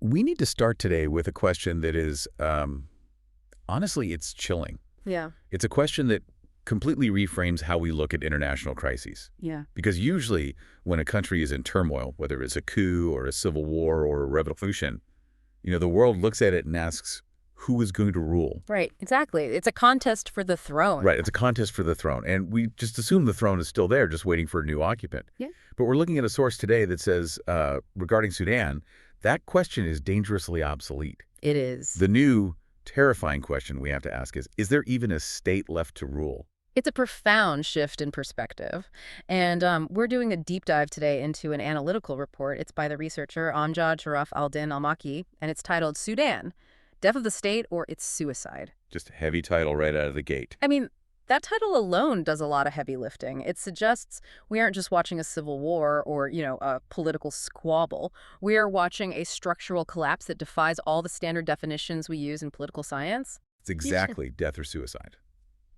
We need to start today with a question that is, honestly, it's chilling. Yeah. It's a question that completely reframes how we look at international crises. Yeah. Because usually when a country is in turmoil, whether it's a coup or a civil war or a revolution, the world looks at it and asks, who is going to rule? Right. Exactly. It's a contest for the throne. Right. It's a contest for the throne. And we just assume the throne is still there, just waiting for a new occupant. Yeah. But we're looking at a source today that says, regarding Sudan, that question is dangerously obsolete. It is. The new, terrifying question we have to ask is there even a state left to rule? It's a profound shift in perspective. And we're doing a deep dive today into an analytical report. It's by the researcher Ashraf al-Maki, and it's titled Sudan, Death of the State or Its Suicide. Just a heavy title right out of the gate. I mean, that title alone does a lot of heavy lifting. It suggests we aren't just watching a civil war or, a political squabble. We are watching a structural collapse that defies all the standard definitions we use in political science. It's exactly death or suicide.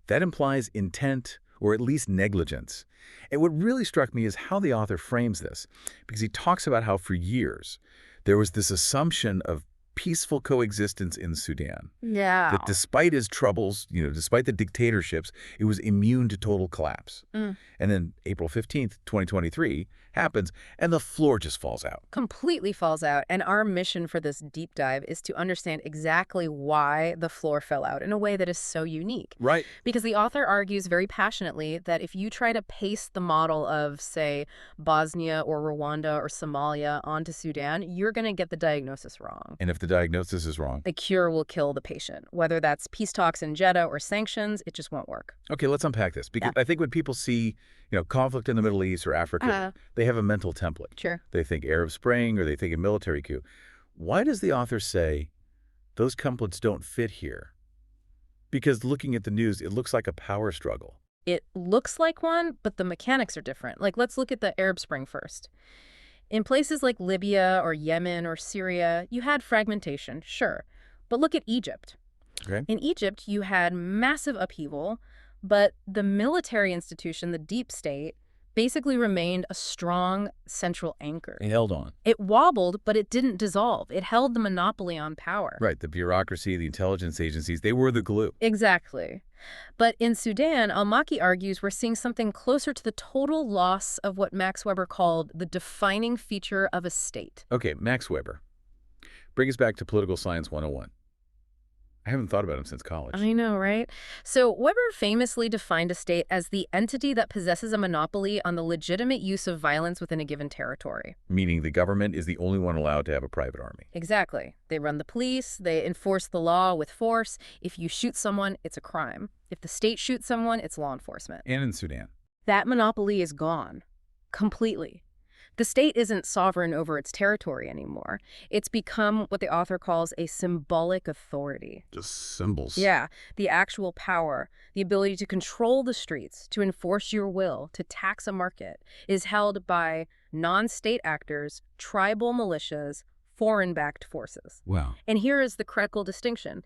That implies intent or at least negligence. And what really struck me is how the author frames this, because he talks about how for years there was this assumption of peaceful coexistence in Sudan. Yeah. That despite his troubles, despite the dictatorships, it was immune to total collapse. And then April 15th, 2023 happens, and the floor just falls out. Completely falls out. And our mission for this deep dive is to understand exactly why the floor fell out in a way that is so unique. Right. Because the author argues very passionately that if you try to paste the model of, say, Bosnia or Rwanda or Somalia onto Sudan, you're going to get the diagnosis wrong. And if the diagnosis is wrong, a cure will kill the patient. Whether that's peace talks in Jeddah or sanctions, it just won't work. Okay, let's unpack this. Because I think when people see, conflict in the Middle East or Africa, they have a mental template. Sure. They think Arab Spring or they think a military coup. Why does the author say those templates don't fit here? Because looking at the news, it looks like a power struggle. It looks like one, but the mechanics are different. Like, let's look at the Arab Spring first. In places like Libya or Yemen or Syria, you had fragmentation, sure. But look at Egypt. Okay. In Egypt, you had massive upheaval, but the military institution, the deep state, basically remained a strong central anchor. It held on. It wobbled, but it didn't dissolve. It held the monopoly on power. Right. The bureaucracy, the intelligence agencies, they were the glue. Exactly. But in Sudan, Maki argues we're seeing something closer to the total loss of what Max Weber called the defining feature of a state. Okay, Max Weber. Bring us back to Political Science 101. I haven't thought about him since college. I know, right? So Weber famously defined a state as the entity that possesses a monopoly on the legitimate use of violence within a given territory. Meaning the government is the only one allowed to have a private army. Exactly. They run the police, they enforce the law with force. If you shoot someone, it's a crime. If the state shoots someone, it's law enforcement. And in Sudan. That monopoly is gone. Completely. The state isn't sovereign over its territory anymore. It's become what the author calls a symbolic authority. Just symbols. Yeah, the actual power, the ability to control the streets, to enforce your will, to tax a market, is held by non-state actors, tribal militias, foreign-backed forces. Wow. And here is the critical distinction.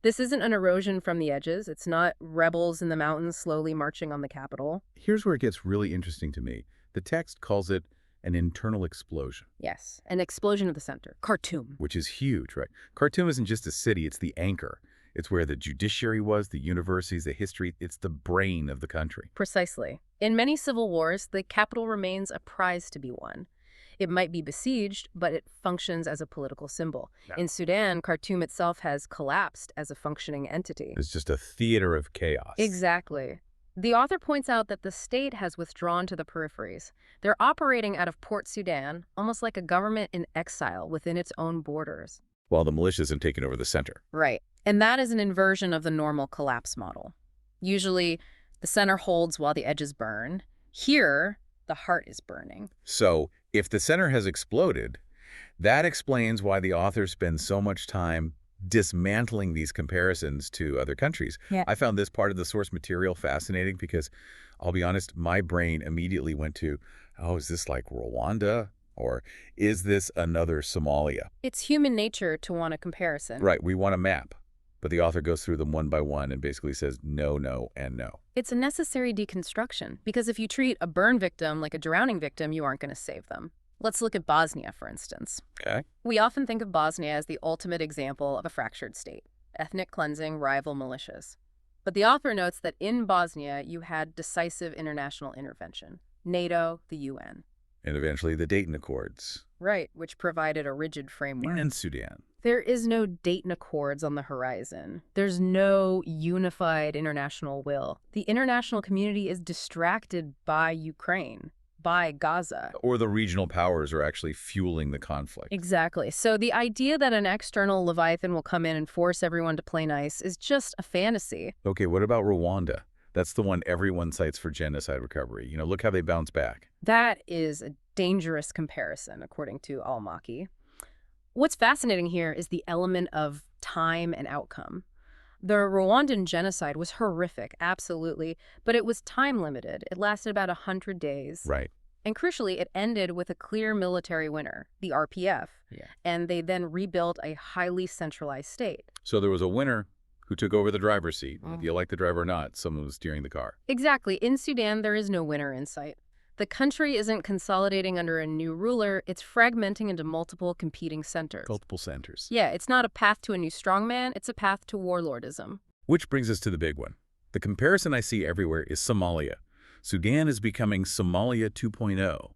This isn't an erosion from the edges. It's not rebels in the mountains slowly marching on the capital. Here's where it gets really interesting to me. The text calls it an internal explosion. Yes, an explosion of the center, Khartoum. Which is huge, right? Khartoum isn't just a city, it's the anchor. It's where the judiciary was, the universities, the history. It's the brain of the country. Precisely. In many civil wars, the capital remains a prize to be won. It might be besieged, but it functions as a political symbol. No. In Sudan, Khartoum itself has collapsed as a functioning entity. It's just a theater of chaos. Exactly. The author points out that the state has withdrawn to the peripheries. They're operating out of Port Sudan, almost like a government in exile within its own borders. While the militias have taken over the center. Right. And that is an inversion of the normal collapse model. Usually, the center holds while the edges burn. Here, the heart is burning. So, if the center has exploded, that explains why the author spends so much time dismantling these comparisons to other countries. Yeah. I found this part of the source material fascinating because, I'll be honest, my brain immediately went to, oh, is this like Rwanda? Or is this another Somalia? It's human nature to want a comparison. Right, we want a map. But the author goes through them one by one and basically says no, no, and no. It's a necessary deconstruction, because if you treat a burn victim like a drowning victim, you aren't going to save them. Let's look at Bosnia, for instance. Okay. We often think of Bosnia as the ultimate example of a fractured state, ethnic cleansing, rival militias. But the author notes that in Bosnia, you had decisive international intervention. NATO, the UN. And eventually the Dayton Accords. Right, which provided a rigid framework. And Sudan. There is no Dayton Accords on the horizon. There's no unified international will. The international community is distracted by Ukraine, by Gaza. Or the regional powers are actually fueling the conflict. Exactly. So the idea that an external Leviathan will come in and force everyone to play nice is just a fantasy. Okay, what about Rwanda? That's the one everyone cites for genocide recovery. You know, look how they bounce back. That is a dangerous comparison, according to Maki. What's fascinating here is the element of time and outcome. The Rwandan genocide was horrific, absolutely, but it was time-limited. It lasted about 100 days. Right. And crucially, it ended with a clear military winner, the RPF, and they then rebuilt a highly centralized state. So there was a winner who took over the driver's seat. Whether you like the driver or not, someone was steering the car. Exactly. In Sudan, there is no winner in sight. The country isn't consolidating under a new ruler, it's fragmenting into multiple competing centers. Multiple centers. Yeah, it's not a path to a new strongman, it's a path to warlordism. Which brings us to the big one. The comparison I see everywhere is Somalia. Sudan is becoming Somalia 2.0.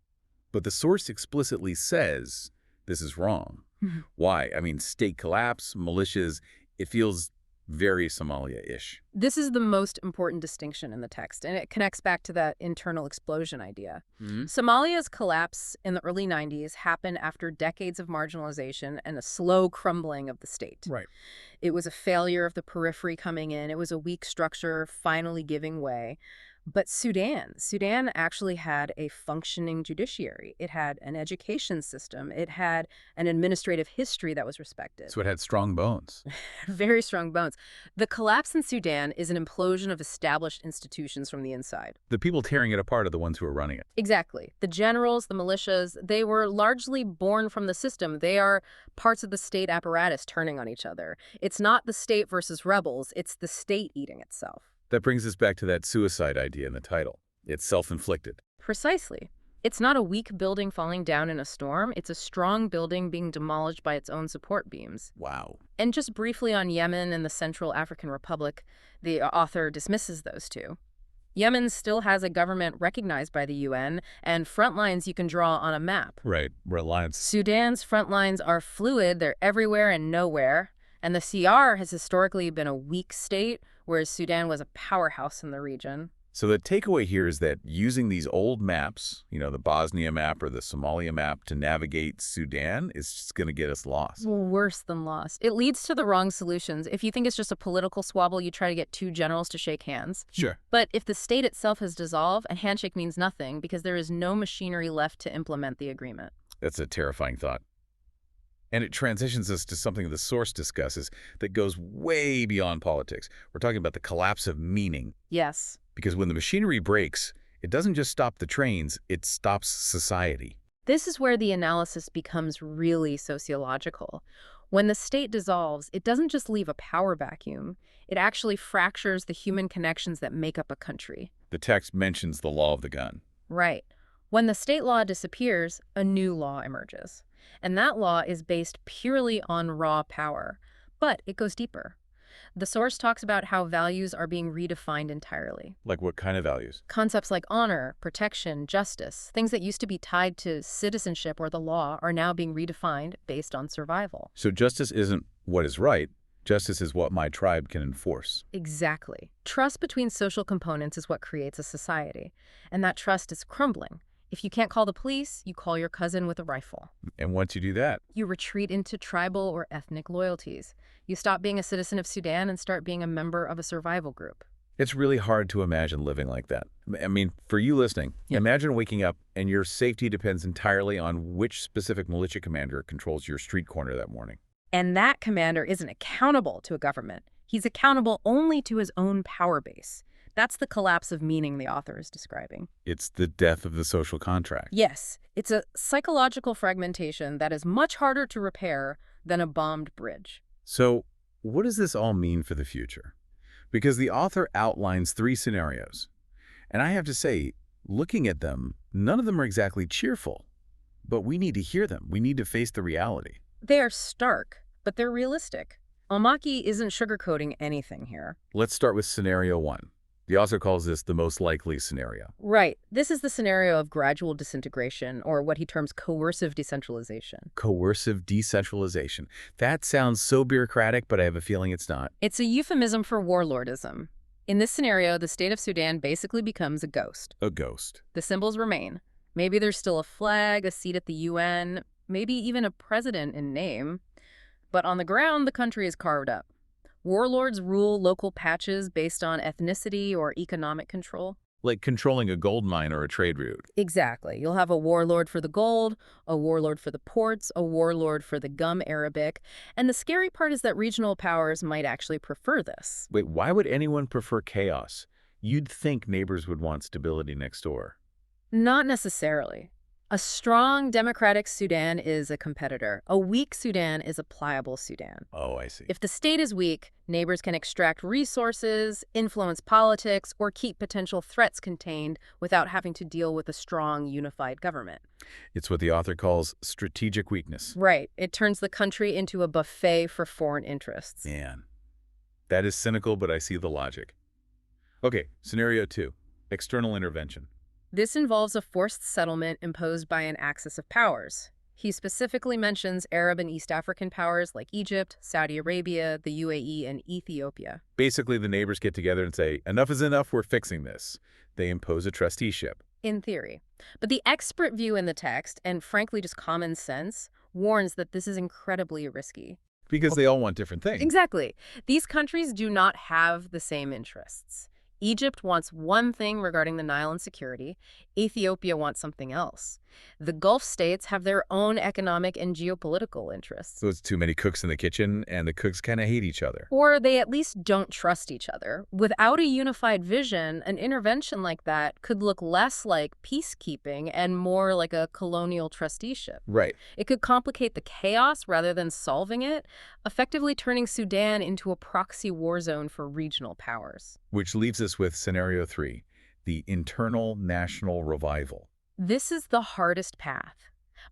But the source explicitly says this is wrong. Why? I mean, state collapse, militias, it feels very Somalia-ish. This is the most important distinction in the text, and it connects back to that internal explosion idea. Somalia's collapse in the early 90s happened after decades of marginalization and a slow crumbling of the state. Right. It was a failure of the periphery coming in. It was a weak structure finally giving way. But Sudan actually had a functioning judiciary. It had an education system. It had an administrative history that was respected. So it had strong bones. Very strong bones. The collapse in Sudan is an implosion of established institutions from the inside. The people tearing it apart are the ones who are running it. Exactly. The generals, the militias, they were largely born from the system. They are parts of the state apparatus turning on each other. It's not the state versus rebels. It's the state eating itself. That brings us back to that suicide idea in the title. It's self-inflicted. Precisely. It's not a weak building falling down in a storm. It's a strong building being demolished by its own support beams. Wow. And just briefly on Yemen and the Central African Republic, the author dismisses those two. Yemen still has a government recognized by the UN and front lines you can draw on a map. Right. Reliance. Sudan's front lines are fluid. They're everywhere and nowhere. And the CR has historically been a weak state, whereas Sudan was a powerhouse in the region. So the takeaway here is that using these old maps, you know, the Bosnia map or the Somalia map to navigate Sudan is just going to get us lost. Worse than lost. It leads to the wrong solutions. If you think it's just a political squabble, you try to get two generals to shake hands. Sure. But if the state itself has dissolved, a handshake means nothing because there is no machinery left to implement the agreement. That's a terrifying thought. And it transitions us to something the source discusses that goes way beyond politics. We're talking about the collapse of meaning. Yes. Because when the machinery breaks, it doesn't just stop the trains, it stops society. This is where the analysis becomes really sociological. When the state dissolves, it doesn't just leave a power vacuum. It actually fractures the human connections that make up a country. The text mentions the law of the gun. Right. When the state law disappears, a new law emerges. And that law is based purely on raw power. But it goes deeper. The source talks about how values are being redefined entirely. Like what kind of values? Concepts like honor, protection, justice, things that used to be tied to citizenship or the law are now being redefined based on survival. So justice isn't what is right. Justice is what my tribe can enforce. Exactly. Trust between social components is what creates a society. And that trust is crumbling. If you can't call the police, you call your cousin with a rifle. And once you do that, you retreat into tribal or ethnic loyalties. You stop being a citizen of Sudan and start being a member of a survival group. It's really hard to imagine living like that. I mean, for you listening, imagine waking up and your safety depends entirely on which specific militia commander controls your street corner that morning. And that commander isn't accountable to a government. He's accountable only to his own power base. That's the collapse of meaning the author is describing. It's the death of the social contract. Yes, it's a psychological fragmentation that is much harder to repair than a bombed bridge. So, what does this all mean for the future? Because the author outlines 3 scenarios. And I have to say, looking at them, none of them are exactly cheerful. But we need to hear them. We need to face the reality. They are stark, but they're realistic. Maki isn't sugarcoating anything here. Let's start with scenario 1. The author calls this the most likely scenario. Right. This is the scenario of gradual disintegration, or what he terms coercive decentralization. Coercive decentralization. That sounds so bureaucratic, but I have a feeling it's not. It's a euphemism for warlordism. In this scenario, the state of Sudan basically becomes a ghost. A ghost. The symbols remain. Maybe there's still a flag, a seat at the UN, maybe even a president in name. But on the ground, the country is carved up. Warlords rule local patches based on ethnicity or economic control. Like controlling a gold mine or a trade route. Exactly. You'll have a warlord for the gold, a warlord for the ports, a warlord for the gum Arabic. And the scary part is that regional powers might actually prefer this. Wait, why would anyone prefer chaos? You'd think neighbors would want stability next door. Not necessarily. A strong democratic Sudan is a competitor. A weak Sudan is a pliable Sudan. Oh, I see. If the state is weak, neighbors can extract resources, influence politics, or keep potential threats contained without having to deal with a strong, unified government. It's what the author calls strategic weakness. Right. It turns the country into a buffet for foreign interests. Man, that is cynical, but I see the logic. Okay, scenario 2, external intervention. This involves a forced settlement imposed by an axis of powers. He specifically mentions Arab and East African powers like Egypt, Saudi Arabia, the UAE, and Ethiopia. Basically, the neighbors get together and say, enough is enough, we're fixing this. They impose a trusteeship. In theory. But the expert view in the text, and frankly just common sense, warns that this is incredibly risky. Because they all want different things. Exactly. These countries do not have the same interests. Egypt wants one thing regarding the Nile and security. Ethiopia wants something else. The Gulf states have their own economic and geopolitical interests. So it's too many cooks in the kitchen, and the cooks kind of hate each other. Or they at least don't trust each other. Without a unified vision, an intervention like that could look less like peacekeeping and more like a colonial trusteeship. Right. It could complicate the chaos rather than solving it, effectively turning Sudan into a proxy war zone for regional powers. Which leaves us with scenario 3, the internal national revival. This is the hardest path.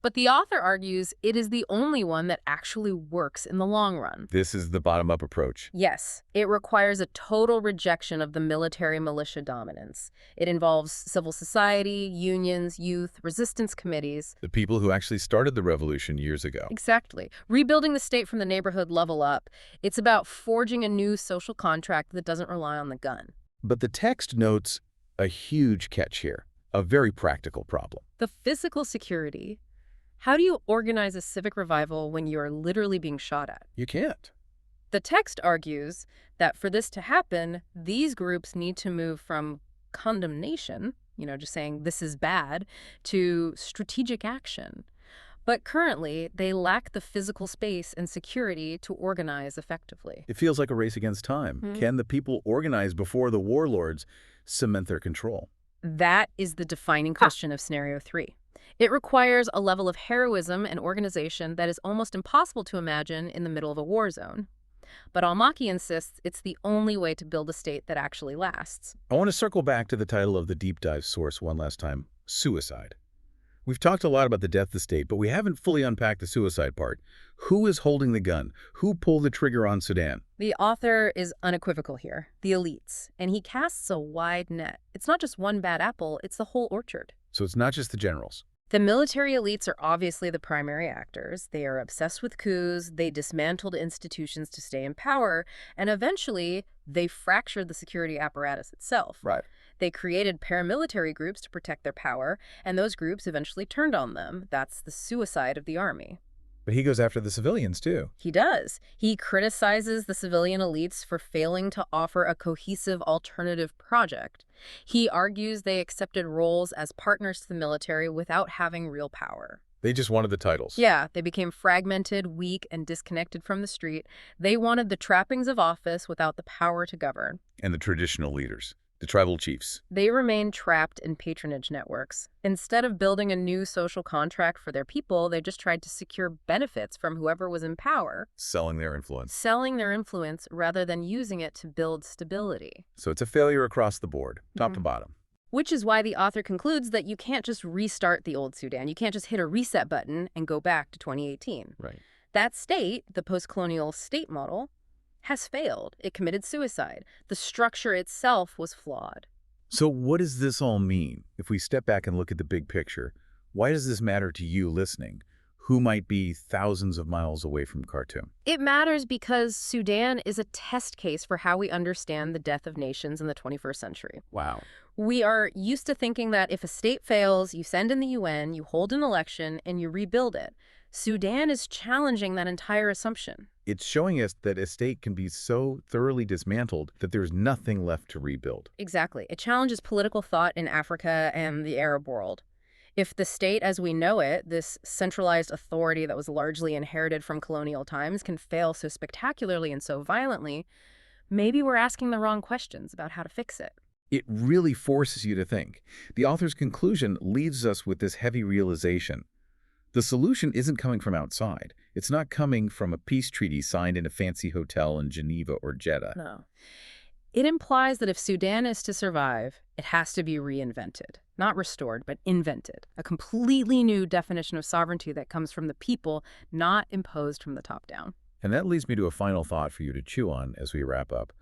But the author argues it is the only one that actually works in the long run. This is the bottom-up approach. Yes, it requires a total rejection of the military-militia dominance. It involves civil society, unions, youth, resistance committees. The people who actually started the revolution years ago. Exactly. Rebuilding the state from the neighborhood level up. It's about forging a new social contract that doesn't rely on the gun. But the text notes a huge catch here, a very practical problem. The physical security. How do you organize a civic revival when you're literally being shot at? You can't. The text argues that for this to happen, these groups need to move from condemnation, just saying this is bad, to strategic action. But currently, they lack the physical space and security to organize effectively. It feels like a race against time. Can the people organize before the warlords cement their control? That is the defining question of scenario 3. It requires a level of heroism and organization that is almost impossible to imagine in the middle of a war zone. But Maki insists it's the only way to build a state that actually lasts. I want to circle back to the title of the deep dive source one last time, suicide. We've talked a lot about the death of the state, but we haven't fully unpacked the suicide part. Who is holding the gun? Who pulled the trigger on Sudan? The author is unequivocal here, the elites, and he casts a wide net. It's not just one bad apple, it's the whole orchard. So it's not just the generals. The military elites are obviously the primary actors. They are obsessed with coups, they dismantled institutions to stay in power, and eventually they fractured the security apparatus itself. Right. They created paramilitary groups to protect their power, and those groups eventually turned on them. That's the suicide of the army. But he goes after the civilians, too. He does. He criticizes the civilian elites for failing to offer a cohesive alternative project. He argues they accepted roles as partners to the military without having real power. They just wanted the titles. Yeah, they became fragmented, weak, and disconnected from the street. They wanted the trappings of office without the power to govern. And the traditional leaders, the tribal chiefs. They remained trapped in patronage networks. Instead of building a new social contract for their people, they just tried to secure benefits from whoever was in power. Selling their influence. Selling their influence rather than using it to build stability. So it's a failure across the board, top to bottom. Which is why the author concludes that you can't just restart the old Sudan. You can't just hit a reset button and go back to 2018. Right. That state, the post-colonial state model, has failed. It committed suicide. The structure itself was flawed. So what does this all mean? If we step back and look at the big picture, why does this matter to you listening, who might be thousands of miles away from Khartoum? It matters because Sudan is a test case for how we understand the death of nations in the 21st century. Wow. We are used to thinking that if a state fails, you send in the UN, you hold an election, and you rebuild it. Sudan is challenging that entire assumption. It's showing us that a state can be so thoroughly dismantled that there's nothing left to rebuild. Exactly. It challenges political thought in Africa and the Arab world. If the state as we know it, this centralized authority that was largely inherited from colonial times, can fail so spectacularly and so violently, maybe we're asking the wrong questions about how to fix it. It really forces you to think. The author's conclusion leaves us with this heavy realization. The solution isn't coming from outside. It's not coming from a peace treaty signed in a fancy hotel in Geneva or Jeddah. No. It implies that if Sudan is to survive, it has to be reinvented. Not restored, but invented. A completely new definition of sovereignty that comes from the people, not imposed from the top down. And that leads me to a final thought for you to chew on as we wrap up.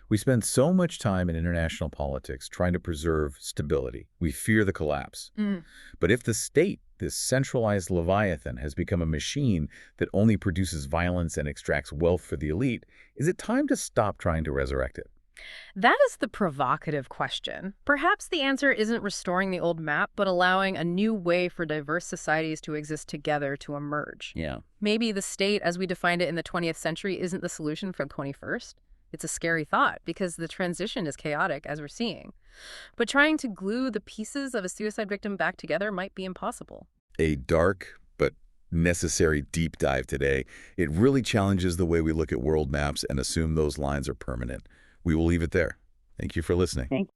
We spend so much time in international politics trying to preserve stability. We fear the collapse. But if the state, this centralized leviathan, has become a machine that only produces violence and extracts wealth for the elite, is it time to stop trying to resurrect it? That is the provocative question. Perhaps the answer isn't restoring the old map, but allowing a new way for diverse societies to exist together to emerge. Yeah. Maybe the state, as we defined it in the 20th century, isn't the solution for the 21st. It's a scary thought because the transition is chaotic, as we're seeing. But trying to glue the pieces of a suicide victim back together might be impossible. A dark but necessary deep dive today. It really challenges the way we look at world maps and assume those lines are permanent. We will leave it there. Thank you for listening.